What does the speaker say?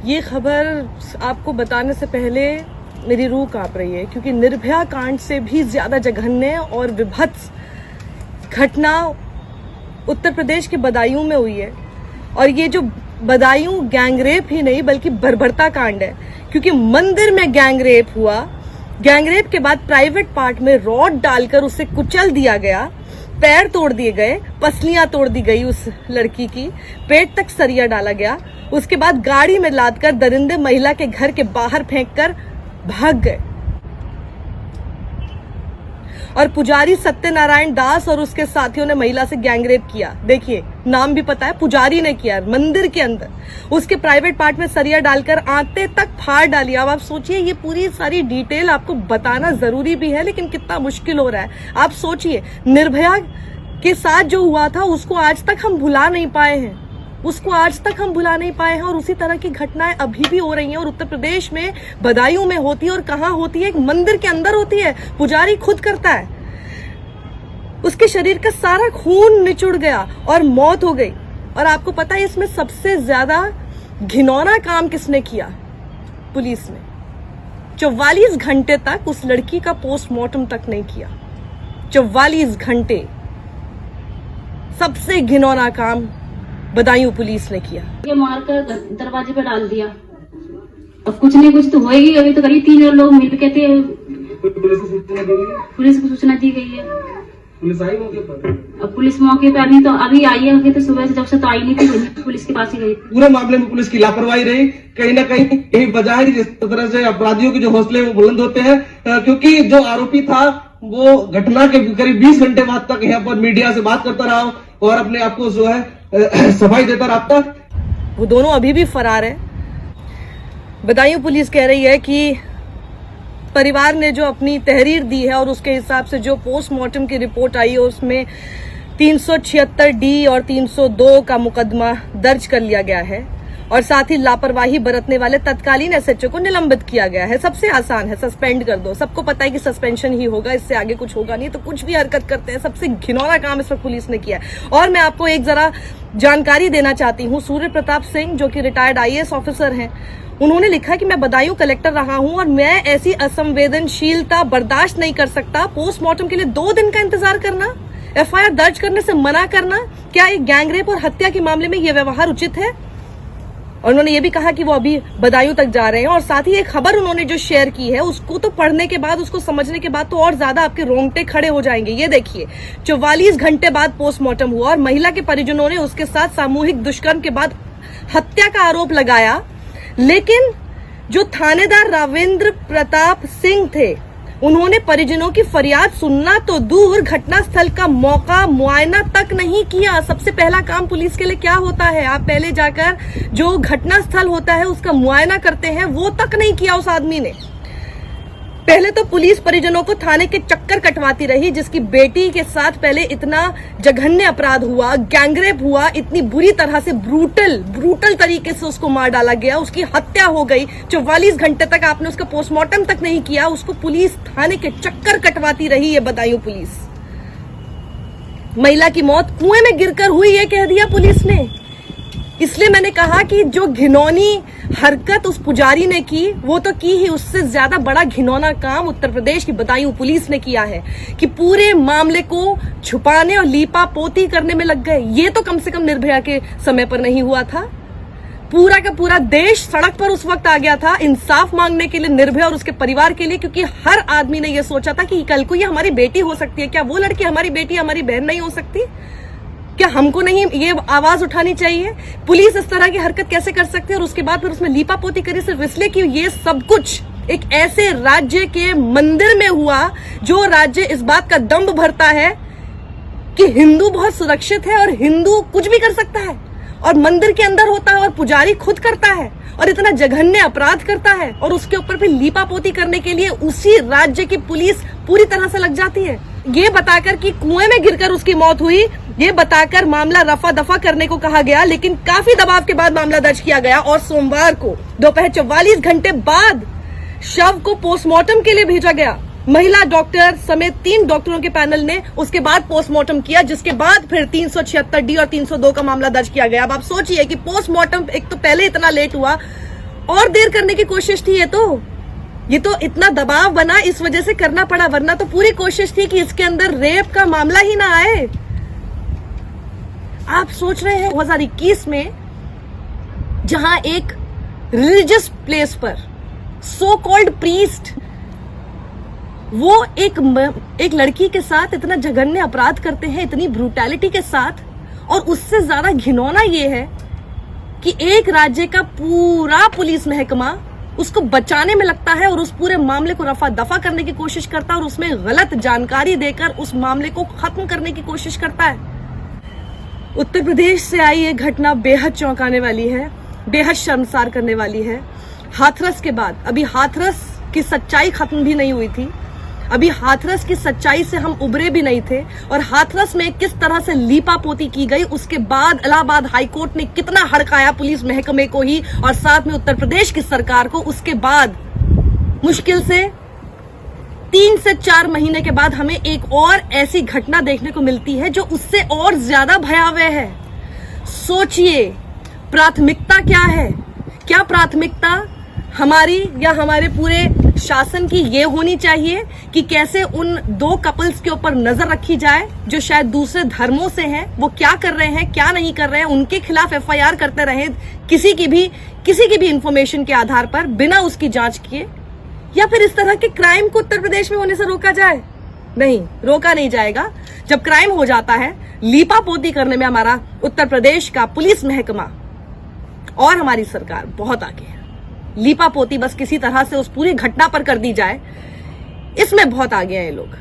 ये खबर आपको बताने से पहले मेरी रूह कांप रही है, क्योंकि निर्भया कांड से भी ज्यादा जघन्य और विभत्स घटना उत्तर प्रदेश के बदायूं में हुई है। और ये जो बदायूं गैंगरेप ही नहीं बल्कि बर्बरता कांड है, क्योंकि मंदिर में गैंगरेप हुआ। गैंगरेप के बाद प्राइवेट पार्ट में रॉड डालकर उसे कुचल दिया गया, पैर तोड़ दिए गए, पसलियां तोड़ दी गई उस लड़की की, पेट तक सरिया डाला गया। उसके बाद गाड़ी में लादकर दरिंदे महिला के घर के बाहर फेंककर भाग गए। और पुजारी सत्यनारायण दास और उसके साथियों ने महिला से गैंगरेप किया। देखिए, नाम भी पता है, पुजारी ने किया मंदिर के अंदर। उसके प्राइवेट पार्ट में सरिया डालकर आंतें तक फाड़ डाली। अब आप सोचिए, ये पूरी सारी डिटेल आपको बताना जरूरी भी है, लेकिन कितना मुश्किल हो रहा है। आप सोचिए, निर्भया के साथ जो हुआ था उसको आज तक हम भुला नहीं पाए हैं, और उसी तरह की घटनाएं अभी भी हो रही हैं। और उत्तर प्रदेश में बदायूं में होती है, और कहां होती है? एक मंदिर के अंदर होती है। पुजारी खुद करता है। उसके शरीर का सारा खून निचुड़ गया और मौत हो गई। और आपको पता है इसमें सबसे ज्यादा घिनौना काम किसने किया? पुलिस ने 44 घंटे तक उस लड़की का पोस्टमार्टम तक नहीं किया। 44 घंटे सबसे घिनौना काम बदायूं पुलिस ने किया। ये मारकर दरवाजे पे डाल दिया। अब कुछ नहीं कुछ तो होएगी। अभी तो करीब 3 लोग मिल के थे। पुलिस को सूचना दी गई है। पुलिस आई मौके पर? अब पुलिस मौके पे अभी आई है। तो सुबह से जब से तो आई नहीं थी, पुलिस के पास ही गई। पूरे मामले में पुलिस की लापरवाही रही। कहीं ना कहीं यही वजह है जिस तरह से अपराधियों के जो हौसले वो बुलंद होते हैं, क्योंकि जो आरोपी था वो घटना के करीब 20 घंटे बाद तक यहाँ पर मीडिया से बात करता रहा और अपने आप को जो है सफाई देता रहा। वो दोनों अभी भी फरार है। बदायूं पुलिस कह रही है कि परिवार ने जो अपनी तहरीर दी है और उसके हिसाब से जो पोस्टमार्टम की रिपोर्ट आई है उसमें 376D और 302 का मुकदमा दर्ज कर लिया गया है। और साथ ही लापरवाही बरतने वाले तत्कालीन एसएचओ को निलंबित किया गया है। सबसे आसान है, सस्पेंड कर दो। सबको पता है कि सस्पेंशन ही होगा, इससे आगे कुछ होगा नहीं। तो कुछ भी हरकत करते हैं। सबसे घिनौना काम इस पर पुलिस ने किया है। और मैं आपको एक जरा जानकारी देना चाहती हूँ। सूर्य प्रताप सिंह, जो कि रिटायर्ड IAS ऑफिसर हैं, उन्होंने लिखा कि मैं बदायूं कलेक्टर रहा हूं और मैं ऐसी असंवेदनशीलता बर्दाश्त नहीं कर सकता। पोस्टमार्टम के लिए 2 दिन का इंतजार करना, FIR दर्ज करने से मना करना, क्या एक गैंगरेप और हत्या के मामले में यह व्यवहार उचित है? और उन्होंने ये भी कहा कि वो अभी बदायूं तक जा रहे हैं। और साथ ही एक खबर उन्होंने जो शेयर की है, उसको तो पढ़ने के बाद, उसको समझने के बाद तो और ज्यादा आपके रोंगटे खड़े हो जाएंगे। ये देखिए, 44 घंटे बाद पोस्टमार्टम हुआ और महिला के परिजनों ने उसके साथ सामूहिक दुष्कर्म के बाद हत्या का आरोप लगाया। लेकिन जो थानेदार रावेंद्र प्रताप सिंह थे, उन्होंने परिजनों की फरियाद सुनना तो दूर, घटनास्थल का मौका मुआयना तक नहीं किया। सबसे पहला काम पुलिस के लिए क्या होता है? आप पहले जाकर जो घटनास्थल होता है उसका मुआयना करते हैं, वो तक नहीं किया उस आदमी ने। पहले तो पुलिस परिजनों को थाने के चक्कर कटवाती रही, जिसकी बेटी के साथ पहले इतना जघन्य अपराध हुआ, गैंगरेप हुआ, इतनी बुरी तरह से ब्रूटल तरीके से उसको मार डाला गया, उसकी हत्या हो गई। 44 घंटे तक आपने उसका पोस्टमार्टम तक नहीं किया, उसको पुलिस थाने के चक्कर कटवाती रही है बदायूं पुलिस। महिला की मौत कुएं में गिरकर हुई, ये कह दिया पुलिस ने। इसलिए मैंने कहा कि जो घिनौनी हरकत उस पुजारी ने की, वो तो की ही, उससे ज्यादा बड़ा घिनौना काम उत्तर प्रदेश की बदायूं पुलिस ने किया है कि पूरे मामले को छुपाने और लीपा पोती करने में लग गए। ये तो कम से कम निर्भया के समय पर नहीं हुआ था। पूरा का पूरा देश सड़क पर उस वक्त आ गया था इंसाफ मांगने के लिए, निर्भया और उसके परिवार के लिए, क्योंकि हर आदमी ने यह सोचा था कि कल को ये हमारी बेटी हो सकती है। क्या वो लड़की हमारी बेटी, हमारी बहन नहीं हो सकती? क्या हमको नहीं ये आवाज उठानी चाहिए? पुलिस इस तरह की हरकत कैसे कर सकती है? और उसके बाद फिर उसमें लीपापोती करी सिर्फ इसलिए कि ये सब कुछ एक ऐसे राज्य के मंदिर में हुआ जो राज्य इस बात का दंभ भरता है कि हिंदू बहुत सुरक्षित है और हिंदू कुछ भी कर सकता है, और मंदिर के अंदर होता है और पुजारी खुद करता है और इतना जघन्य अपराध करता है, और उसके ऊपर फिर लीपापोती करने के लिए उसी राज्य की पुलिस पूरी तरह से लग जाती है। ये बताकर कि कुएं में गिरकर उसकी मौत हुई, ये बताकर मामला रफा दफा करने को कहा गया। लेकिन काफी दबाव के बाद मामला दर्ज किया गया और सोमवार को दोपहर 44 घंटे बाद शव को पोस्टमार्टम के लिए भेजा गया। महिला डॉक्टर समेत 3 डॉक्टरों के पैनल ने उसके बाद पोस्टमार्टम किया, जिसके बाद फिर 376D और 302 का मामला दर्ज किया गया। अब आप सोचिए कि पोस्टमार्टम एक तो पहले इतना लेट हुआ, और देर करने की कोशिश थी। ये तो इतना दबाव बना, इस वजह से करना पड़ा, वरना तो पूरी कोशिश थी कि इसके अंदर रेप का मामला ही ना आए। आप सोच रहे हैं 2021 में जहां एक रिलीजियस प्लेस पर सो कॉल्ड प्रीस्ट वो एक लड़की के साथ इतना जघन्य अपराध करते हैं, इतनी ब्रूटैलिटी के साथ, और उससे ज्यादा घिनौना ये है कि एक राज्य का पूरा पुलिस महकमा उसको बचाने में लगता है और उस पूरे मामले को रफा दफा करने की कोशिश करता है और उसमें गलत जानकारी देकर उस मामले को खत्म करने की कोशिश करता है। उत्तर प्रदेश से आई ये घटना बेहद चौंकाने वाली है, बेहद शर्मसार करने वाली है। हाथरस के बाद अभी हाथरस की सच्चाई खत्म भी नहीं हुई थी, अभी हाथरस की सच्चाई से हम उबरे भी नहीं थे, और हाथरस में किस तरह से लीपापोती की गई उसके बाद इलाहाबाद हाईकोर्ट ने कितना हड़काया पुलिस महकमे को ही और साथ में उत्तर प्रदेश की सरकार को। उसके बाद मुश्किल से 3 से 4 महीने के बाद हमें एक और ऐसी घटना देखने को मिलती है जो उससे और ज्यादा भयावह है। सोचिए प्राथमिकता क्या है? क्या प्राथमिकता हमारी या हमारे पूरे शासन की ये होनी चाहिए कि कैसे उन 2 कपल्स के ऊपर नजर रखी जाए जो शायद दूसरे धर्मों से हैं, वो क्या कर रहे हैं क्या नहीं कर रहे हैं, उनके खिलाफ FIR करते रहे किसी की भी इंफॉर्मेशन के आधार पर बिना उसकी जांच किए, या फिर इस तरह के क्राइम को उत्तर प्रदेश में होने से रोका जाए? नहीं, रोका नहीं जाएगा। जब क्राइम हो जाता है, लीपापोती करने में हमारा उत्तर प्रदेश का पुलिस महकमा और हमारी सरकार बहुत आगे है। लीपापोती बस किसी तरह से उस पूरी घटना पर कर दी जाए, इसमें बहुत आगे हैं ये लोग।